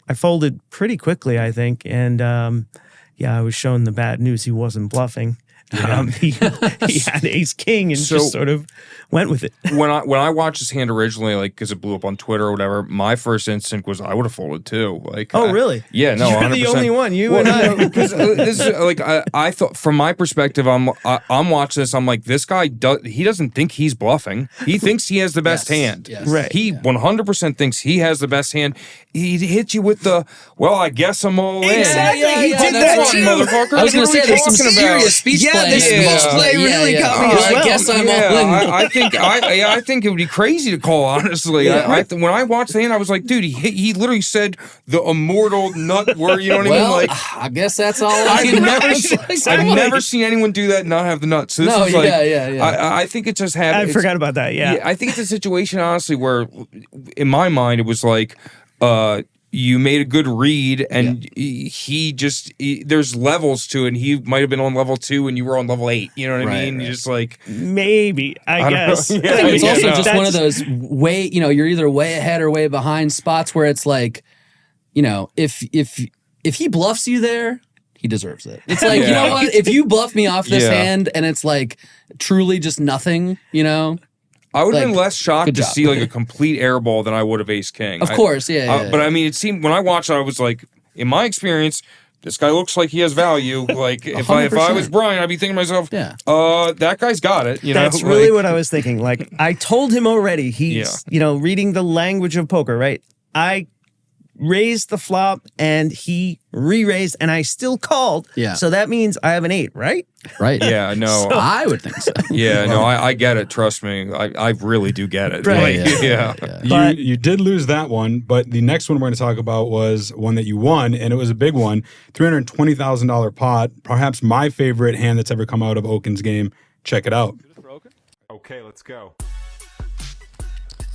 I folded pretty quickly, I think, and I was shown the bad news. He wasn't bluffing. He had ace king and just sort of went with it. When I watched his hand originally, like because it blew up on Twitter or whatever, my first instinct was I would have folded too. Like, really? Yeah, no, you're 100%. the only one. You and I. Because this is like I thought from my perspective, I'm watching this. I'm like, this guy he doesn't think he's bluffing. He thinks he has the best hand. Yes. Right. He 100% thinks he has the best hand. He hit you with the I guess I'm all in. Exactly. He did that too. Motherfucker. I was going to say there's some serious speech play. The speech play really got me as well. I guess I'm all in. I think it would be crazy to call, honestly. When I watched the hand, I was like, dude, he literally said the immortal nut word. You know what I mean? Like, I guess that's all. I've never seen anyone do that and not have the nuts. So this is like, I think it just happened. I forgot about that. Yeah. I think it's a situation, honestly, where in my mind it was like, you made a good read, and there's levels to it. And he might have been on level 2, and you were on level 8. You know what I mean? You're just like maybe. I guess. I think it's also just one of those you're either way ahead or way behind spots where it's like, if he bluffs you there, he deserves it. It's like, you know what? If you bluff me off this hand, and it's like truly just nothing, I would have been less shocked to see like a complete airball than I would have ace king. Of course, yeah. But I mean, it seemed when I watched it, I was like, in my experience, this guy looks like he has value. Like if I was Brian, I'd be thinking to myself, that guy's got it. That's really what I was thinking. Like I told him already, he's reading the language of poker, right? I raised the flop and he re-raised and I still called. Yeah. So that means I have an 8, right? Right. Yeah, no. I would think so. Yeah, no, I get it. Trust me. I really do get it. Right. Like, yeah. But- You did lose that one, but the next one we're going to talk about was one that you won, and it was a big one. $320,000 pot, perhaps my favorite hand that's ever come out of Okin's game. Check it out. Okay, let's go.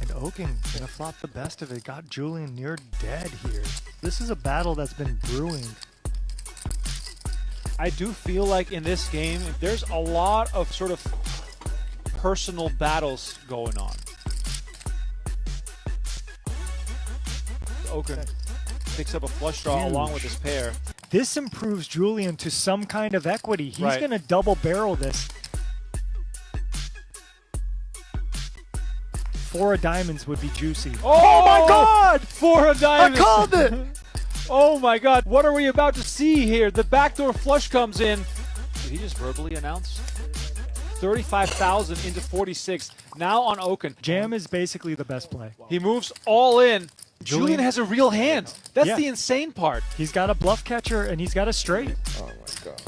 And Okin gonna flop the best of it. Got Julian near dead here. This is a battle that's been brewing. I do feel like in this game, there's a lot of sort of personal battles going on. Okin picks up a flush draw along with his pair. This improves Julian to some kind of equity. He's Right. gonna double barrel this. 4 of diamonds would be juicy. Oh my God! 4 of diamonds! I called it! Oh my God, what are we about to see here? The backdoor flush comes in. Did he just verbally announce? 35,000 into 46. Now on Okin. Jam is basically the best play. He moves all in. Julian- Julian has a real hand. That's Yeah. the insane part. He's got a bluff catcher and he's got a straight. Oh my god.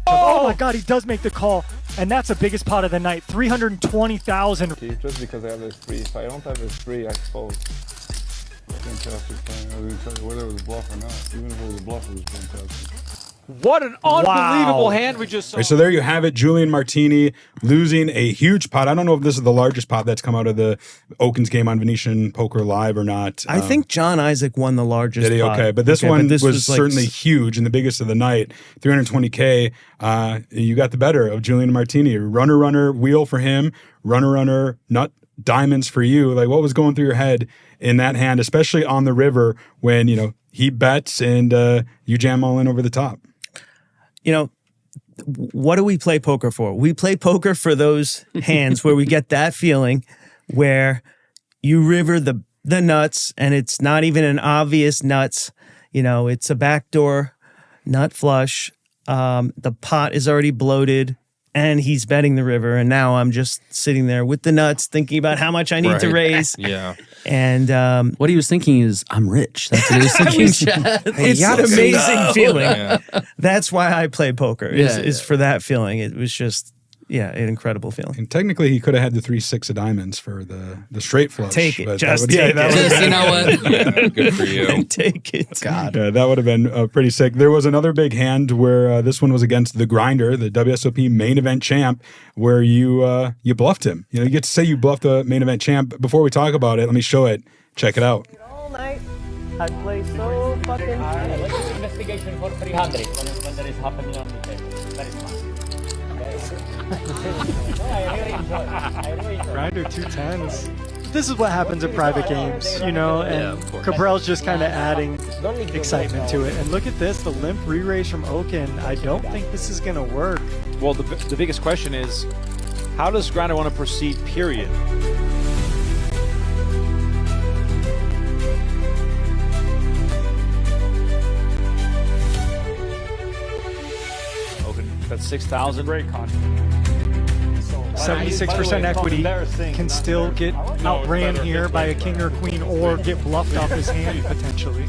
Oh my God, he does make the call. And that's the biggest pot of the night. 320,000. Just because I have this free. If I don't have this free, I suppose. Fantastic thing. I was gonna tell you whether it was a bluff or not. Even if it was a bluff, it was fantastic. What an unbelievable Wow. hand we just saw. Right, so there you have it, Julian Martini losing a huge pot. I don't know if this is the largest pot that's come out of the Okin's game on Venetian Poker Live or not. I think John Isaac won the largest. Did he? pot. Okay, but this Okay, one this was like certainly huge and the biggest of the night. 320K. You got the better of Julian Martini. Runner, wheel for him. Runner, nut, diamonds for you. Like, what was going through your head in that hand, especially on the river when, he bets and you jam all in over the top? What do we play poker for? We play poker for those hands where we get that feeling where you river the nuts and it's not even an obvious nuts. It's a backdoor nut flush. The pot is already bloated and he's betting the river. And now I'm just sitting there with the nuts thinking about how much I need to raise. Yeah. And What he was thinking is, I'm rich. That's what he was thinking, Chad. it's an amazing feeling. Yeah. That's why I play poker is Yeah. for that feeling. It was just, an incredible feeling. And technically, he could have had the 3-6 of diamonds for the straight flush. Take it. but Just that would- take that it. would- Just, you know what? Yeah, good for you. Take it. God. Yeah, that would have been pretty sick. There was another big hand where this one was against the Grinder, the WSOP main event champ, where you bluffed him. You get to say you bluffed the main event champ. Before we talk about it, let me show it. Check it out. All night, I play so fucking hard. Let's do investigation for 300 when there is half a million on the table. That is fun. I really enjoy. Grinder 210s. This is what happens in private games, and Kabrhel's just kind of adding excitement to it. And look at this, the limp re-raise from Okin. I don't think this is going to work. Well, the biggest question is, how does Grinder want to proceed, period? Okin, that's 6,000. Great contract. 76% equity can still get outran here by a king or queen or get bluffed off his hand potentially.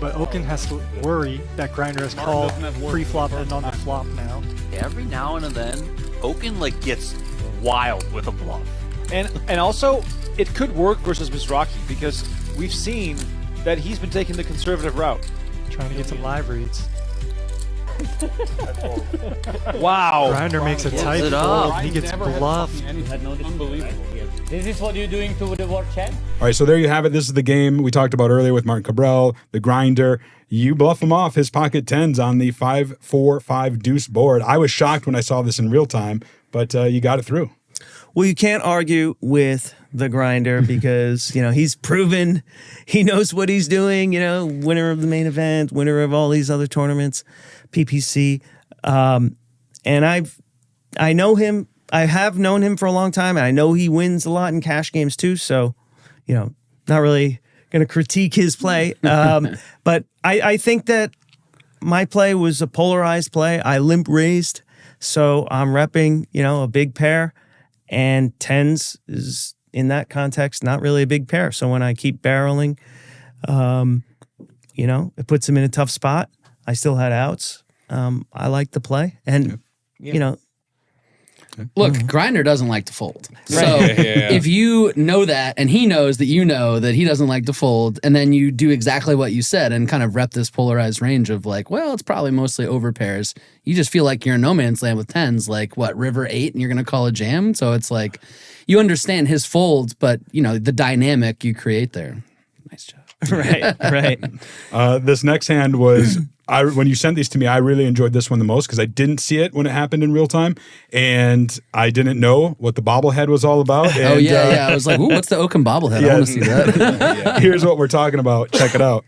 But Okin has to worry that Grinder has called pre-flop and on the flop now. Every now and then, Okin gets wild with a bluff. And also, it could work versus Mizrachi because we've seen that he's been taking the conservative route. Trying to get some live reads. Wow. Grinder makes a tight it fold. up. He gets bluffed. Unbelievable. This is what you're doing to the world champ? All right, so there you have it. This is the game we talked about earlier with Martin Kabrhel, the Grinder. You bluff him off his pocket tens on the 5-4-5 deuce board. I was shocked when I saw this in real time, but you got it through. Well, you can't argue with the Grinder because, he's proven he knows what he's doing, winner of the main event, winner of all these other tournaments, PPC. And I know him. I have known him for a long time. And I know he wins a lot in cash games too. So, not really going to critique his play. But I think that my play was a polarized play. I limp raised. So I'm repping, a big pair. and tens is in that context not really a big pair. So when I keep barreling, it puts him in a tough spot. I still had outs. I like the play, and Look, Grinder doesn't like to fold. So Right. if you know that, and he knows that you know that he doesn't like to fold, and then you do exactly what you said and kind of rep this polarized range of like, well, it's probably mostly over pairs. You just feel like you're in no man's land with tens, like what, river 8, and you're going to call a jam? So it's like, you understand his folds, but the dynamic you create there. Nice job. Right. This next hand was, when you sent these to me, I really enjoyed this one the most because I didn't see it when it happened in real time, and I didn't know what the bobblehead was all about. And, I was like, ooh, what's the Okin bobblehead? I want to see that. Here's what we're talking about. Check it out.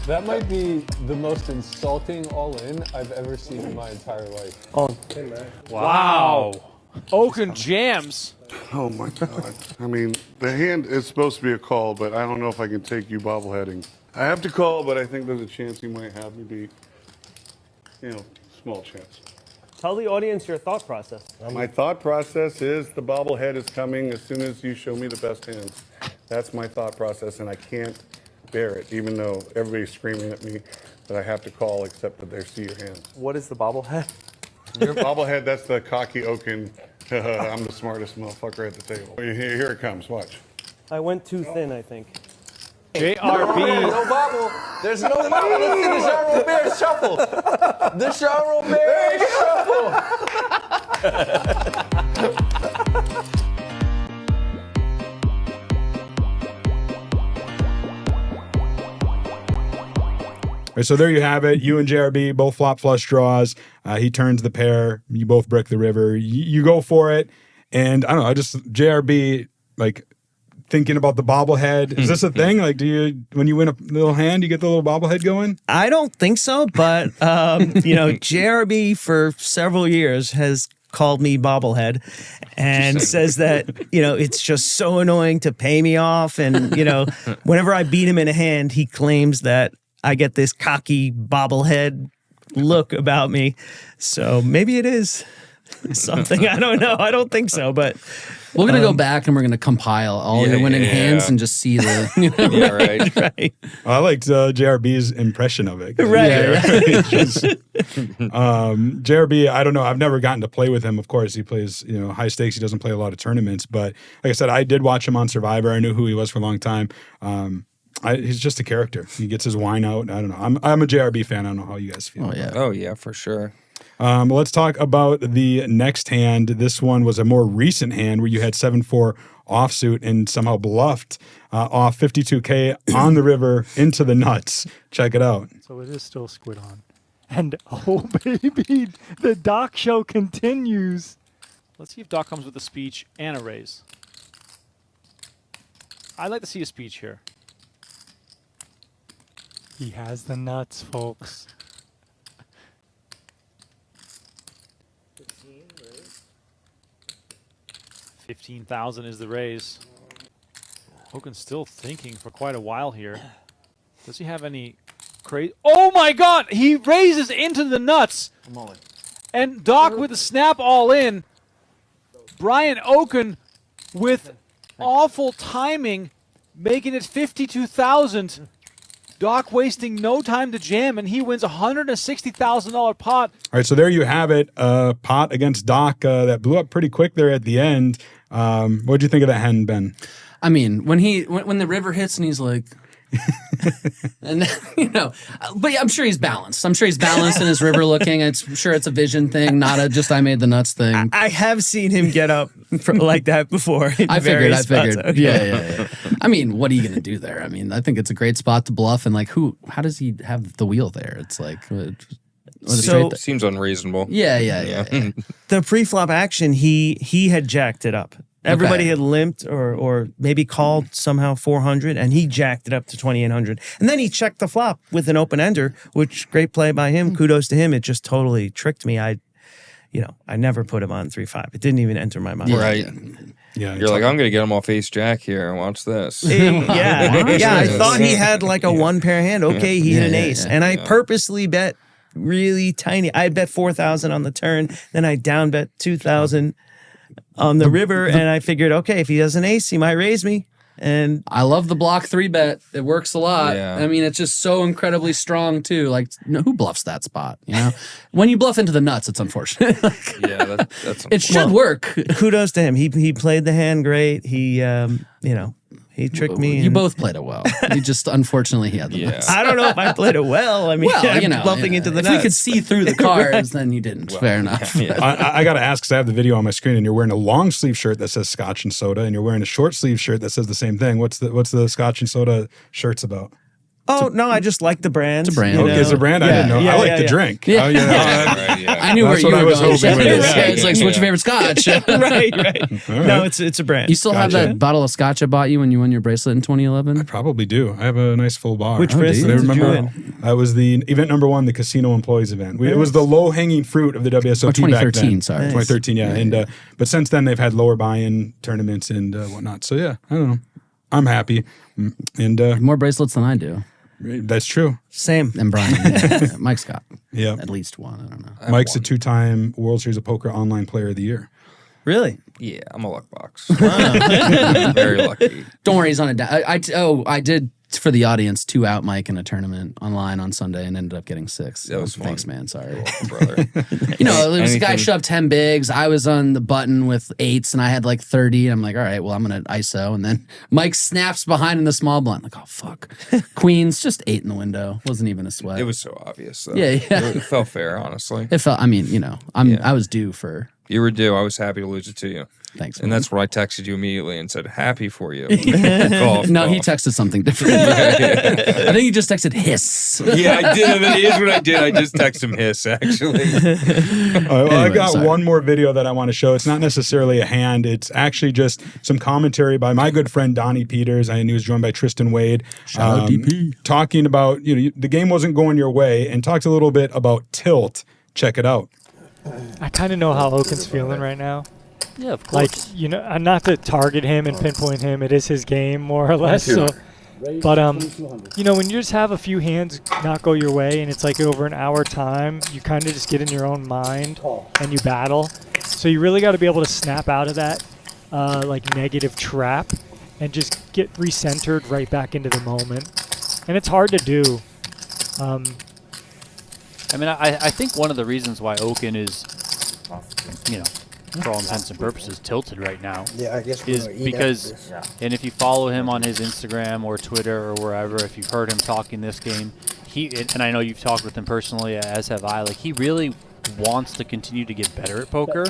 That might be the most insulting all-in I've ever seen in my entire life. Oh, Wow. Okin jams. Oh my God. I mean, the hand is supposed to be a call, but I don't know if I can take you bobbleheading. I have to call, but I think there's a chance you might have me be, small chance. tell the audience your thought process. My thought process is the bobblehead is coming as soon as you show me the best hands. That's my thought process, and I can't bear it, even though everybody's screaming at me that I have to call except that they see your hands. What is the bobblehead? Your bobblehead, that's the cocky Okin. I'm the smartest motherfucker at the table. Here it comes, watch. I went too thin, I think. JRB. No bobble. There's no bobble. Let's see the Jean Robert shuffle. The Jean Robert shuffle. Right, so there you have it. You and JRB both flop flush draws. He turns the pair. You both brick the river. You go for it. And I don't know, JRB, like, thinking about the bobblehead. Is this a thing? Like, when you win a little hand, you get the little bobblehead going? I don't think so, but, JRB for several years has called me bobblehead and says that, it's just so annoying to pay me off. And, whenever I beat him in a hand, he claims that I get this cocky bobblehead look about me. So maybe it is something. I don't know. I don't think so, but we're going to go back and we're going to compile all your winning hands and just see the, right. I liked JRB's impression of it. Right. JRB, I don't know. I've never gotten to play with him. Of course, he plays, high stakes. He doesn't play a lot of tournaments, but like I said, I did watch him on Survivor. I knew who he was for a long time. He's just a character. He gets his wine out. I don't know. I'm a JRB fan. I don't know how you guys feel. Oh yeah, for sure. Let's talk about the next hand. This one was a more recent hand where you had 7-4 offsuit and somehow bluffed off 52K on the river into the nuts. Check it out. So it is still squid on. And oh baby, the Doc show continues. Let's see if Doc comes with a speech and a raise. I'd like to see a speech here. He has the nuts, folks. 15,000 is the raise. Okin's still thinking for quite a while here. Does he have any crazy? Oh my God! He raises into the nuts. I'm all in. And Doc with a snap all in. Brian Okin with awful timing, making it 52,000. Doc wasting no time to jam, and he wins a $160,000 pot. All right, so there you have it. Pot against Doc that blew up pretty quick there at the end. What'd you think of that hand, Ben? I mean, when the river hits and he's like, and but I'm sure he's balanced. I'm sure he's balanced in his river looking. I'm sure it's a vision thing, not a just I made the nuts thing. I have seen him get up like that before. I figured. Okay. Yeah. I mean, what are you going to do there? I mean, I think it's a great spot to bluff, and like, how does he have the wheel there? It's like, Seems unreasonable. Yeah. The pre-flop action, he had jacked it up. Everybody had limped or maybe called somehow 400, and he jacked it up to 2,800. And then he checked the flop with an open ender, which great play by him. Kudos to him. It just totally tricked me. I never put him on 3-5. It didn't even enter my mind. Right. Yeah. You're like, I'm going to get him off ace jack here. Watch this. I thought he had like a one pair hand. Okay, he hit an ace. And I purposely bet really tiny. I bet 4,000 on the turn. Then I down bet 2,000. on the river, and I figured, okay, if he has an ace, he might raise me. And I love the block 3-bet. It works a lot. Yeah. I mean, it's just so incredibly strong too. Like, who bluffs that spot? You know, when you bluff into the nuts, it's unfortunate. Yeah, that's it should work. Kudos to him. He played the hand great. He he tricked me. You both played it well. You just unfortunately he had the nuts. I don't know if I played it well. I mean, I'm bluffing into the if nuts. we could see through the cards, then you didn't. Fair enough. I got to ask, because I have the video on my screen, and you're wearing a long sleeve shirt that says Scotch and Soda, and you're wearing a short sleeve shirt that says the same thing. What's the Scotch and Soda shirts about? Oh, no, I just like the brand. It's a brand. Okay, it's a brand? I didn't know. I like the drink. Yeah. I knew where you were going. It's like, what's your favorite Scotch? right. Right. No, it's a brand. You still have that bottle of Scotch I bought you when you won your bracelet in 2011? I probably do. I have a nice full bar. Which bracelet did you win? That was the event number 1, the casino employees event. It was the low-hanging fruit of the WSOP 2013, back then. sorry. 2013, yeah. And but since then, they've had lower buy-in tournaments and whatnot. So, yeah, I don't know. I'm happy. And more bracelets than I do. That's true. Same. And Brian. Mike's got yeah, at least one. I don't know. Mike's a 2-time World Series of Poker Online Player of the Year. Really? Yeah, I'm a luck box. Wow. Very lucky. Don't worry, he's on a I did for the audience 2 out Mike in a tournament online on Sunday and ended up getting 6. That was fun. Thanks, man. Sorry. You're welcome, brother. You know, there was a guy shoved 10 bigs. I was on the button with 8s and I had like 30. I'm like, all right, well, I'm going to ISO. And then Mike snaps behind in the small blind. Like, oh, fuck. Queens, just 8 in the window. Wasn't even a sweat. It was so obvious, though. Yeah. It felt fair, honestly. It felt, I mean, you know, I was due for. You were due. I was happy to lose it to you. Thanks. And that's where I texted you immediately and said, happy for you. No, he texted something different. I think he just texted hiss. Yeah, I did. Here's what I did. I just texted him hiss, actually. I got one more video that I want to show. It's not necessarily a hand. It's actually just some commentary by my good friend Donnie Peters. And he was joined by Tristan Wade. Shout out DP. Talking about, the game wasn't going your way, and talked a little bit about tilt. Check it out. I kind of know how Okin's feeling right now. Yeah, of course. Like, not to target him and pinpoint him, it is his game more or less. So, but when you just have a few hands not go your way and it's like over an hour time, you kind of just get in your own mind and you battle. So you really got to be able to snap out of that like negative trap and just get recentered right back into the moment. And it's hard to do. I mean, I think one of the reasons why Okin is, for all intents and purposes, tilted right now is because, and if you follow him on his Instagram or Twitter or wherever, if you've heard him talking this game, and I know you've talked with him personally, as have I, like he really wants to continue to get better at poker.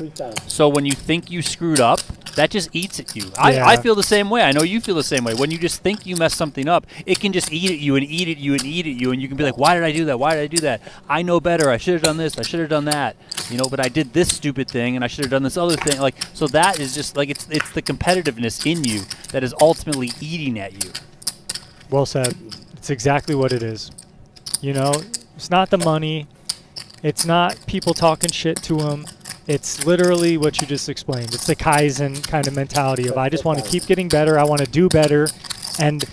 So when you think you screwed up, that just eats at you. I feel the same way. I know you feel the same way. When you just think you messed something up, it can just eat at you and eat at you and eat at you, and you can be like, why did I do that? Why did I do that? I know better. I should have done this. I should have done that. But I did this stupid thing, and I should have done this other thing. Like, so that is just like it's the competitiveness in you that is ultimately eating at you. Well said. It's exactly what it is. It's not the money. It's not people talking shit to him. It's literally what you just explained. It's the Kaizen kind of mentality of I just want to keep getting better. I want to do better. And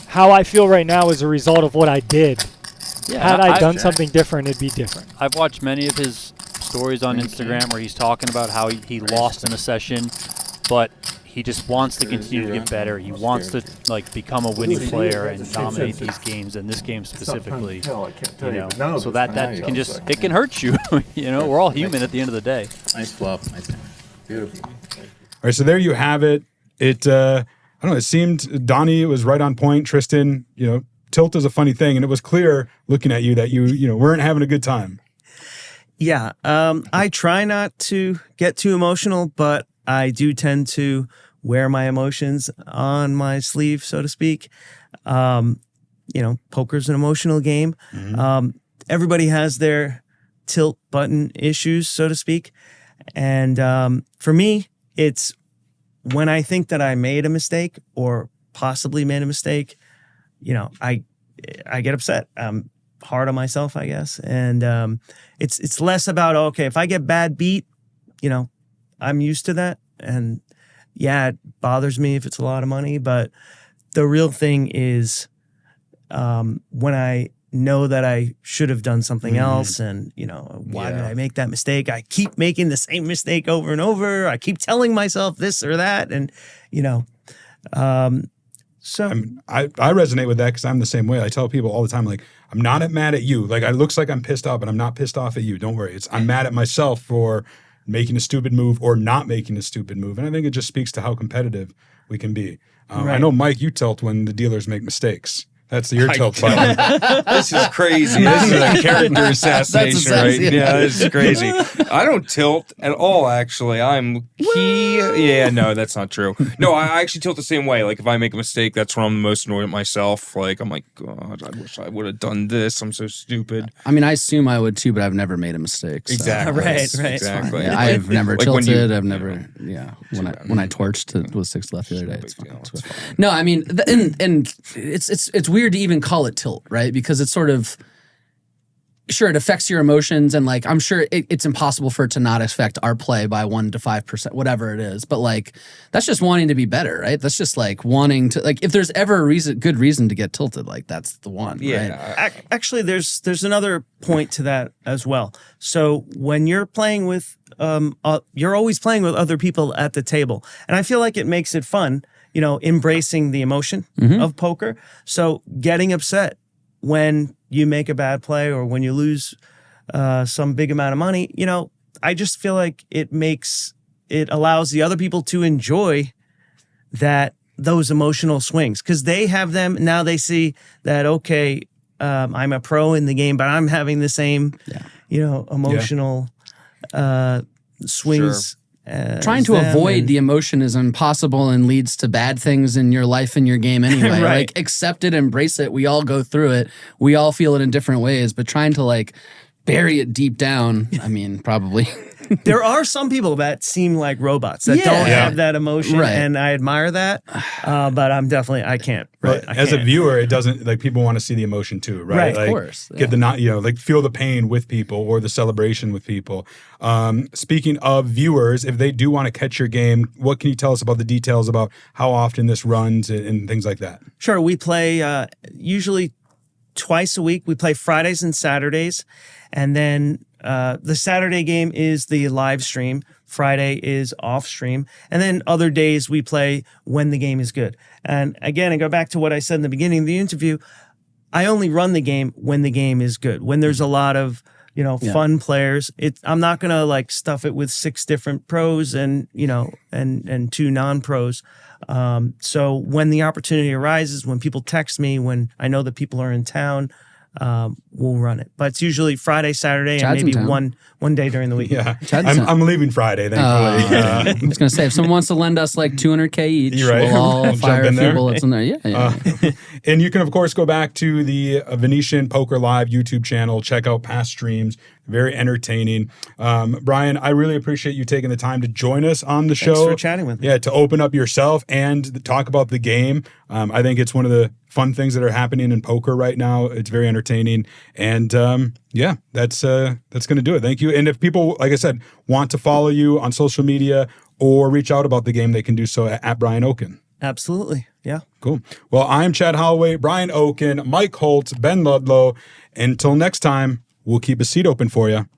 how I feel right now is a result of what I did. Yeah, Had I done something different, it'd be different. I've watched many of his stories on Instagram where he's talking about how he lost in a session, but he just wants to continue to get better. He wants to become a winning player and dominate these games, and this game specifically. So that can just it can hurt you. We're all human at the end of the day. Nice flop, nice game. Beautiful. All right, so there you have it. It I don't know. It seemed Donnie was right on point. Tristan, tilt is a funny thing, and it was clear looking at you that you weren't having a good time. Yeah, I try not to get too emotional, but I do tend to wear my emotions on my sleeve, so to speak. Poker's an emotional game. Mm-hmm. Everybody has their tilt button issues, so to speak. And for me, it's when I think that I made a mistake or possibly made a mistake, I get upset. I'm hard on myself, I guess. And it's less about, okay, if I get bad beat, I'm used to that. And yeah, it bothers me if it's a lot of money, but the real thing is when I know that I should have done something else. And, why did I make that mistake? I keep making the same mistake over and over. I keep telling myself this or that. And, so I resonate with that because I'm the same way. I tell people all the time, like, I'm not mad at you. Like, it looks like I'm pissed off, but I'm not pissed off at you. Don't worry. I'm mad at myself for making a stupid move or not making a stupid move. And I think it just speaks to how competitive we can be. I know, Mike, you tilt when the dealers make mistakes. That's your tilt button. This is crazy. This is a character assassination, right? Yeah, this is crazy. I don't tilt at all, actually. I'm key. Yeah, no, that's not true. No, I actually tilt the same way. Like, if I make a mistake, that's when I'm the most annoyed at myself. Like, I'm like, God, I wish I would have done this. I'm so stupid. I mean, I assume I would too, but I've never made a mistake. So. Exactly. Right. Exactly. Yeah, I've never tilted. I've never, when I torched with 6 left the other day, it's fine. No, I mean, and it's weird to even call it tilt, right? Because it's sort of, sure, it affects your emotions, and like I'm sure it's impossible for it to not affect our play by 1 to 5%, whatever it is. But like that's just wanting to be better, right? That's just like wanting to, like, if there's ever a good reason to get tilted, like that's the one. Yeah. Right? Actually, there's another point to that as well. So when you're playing with, you're always playing with other people at the table, and I feel like it makes it fun. Embracing the emotion of poker. So getting upset when you make a bad play or when you lose some big amount of money, I just feel like it allows the other people to enjoy those emotional swings because they have them. Now they see that, okay, I'm a pro in the game, but I'm having the same, emotional swings. Sure. Trying to avoid the emotion is impossible and leads to bad things in your life and your game anyway. Right. Like, accept it, embrace it. We all go through it. We all feel it in different ways, but trying to like bury it deep down, I mean, probably. There are some people that seem like robots that don't have that emotion, and I admire that. But I can't. Right? As a viewer, it doesn't, like, people want to see the emotion too, right? Right, like, of course. Get the like feel the pain with people or the celebration with people. Speaking of viewers, if they do want to catch your game, what can you tell us about the details about how often this runs and things like that? Sure, we play usually twice a week. We play Fridays and Saturdays, and then the Saturday game is the live stream. Friday is off stream. And then other days we play when the game is good. And again, I go back to what I said in the beginning of the interview. I only run the game when the game is good. When there's a lot of, fun players, I'm not going to like stuff it with 6 different pros and 2 non-pros. So when the opportunity arises, when people text me, when I know that people are in town, we'll run it. But it's usually Friday, Saturday, Chad's and maybe one day during the week. Yeah, I'm leaving Friday, thankfully. I was going to say, if someone wants to lend us like $200K each, we'll all fire a few bullets in there. Yeah. And you can, of course, go back to the Venetian Poker Live YouTube channel, check out past streams. Very entertaining. Brian, I really appreciate you taking the time to join us on the show. Thanks for chatting with me. Yeah, to open up yourself and talk about the game. I think it's one of the fun things that are happening in poker right now. It's very entertaining. And that's going to do it. Thank you. And if people, like I said, want to follow you on social media or reach out about the game, they can do so at Brian Okin. Absolutely. Yeah. Cool. Well, I'm Chad Holloway, Brian Okin, Mike Holtz, Ben Ludlow. Until next time, we'll keep a seat open for you.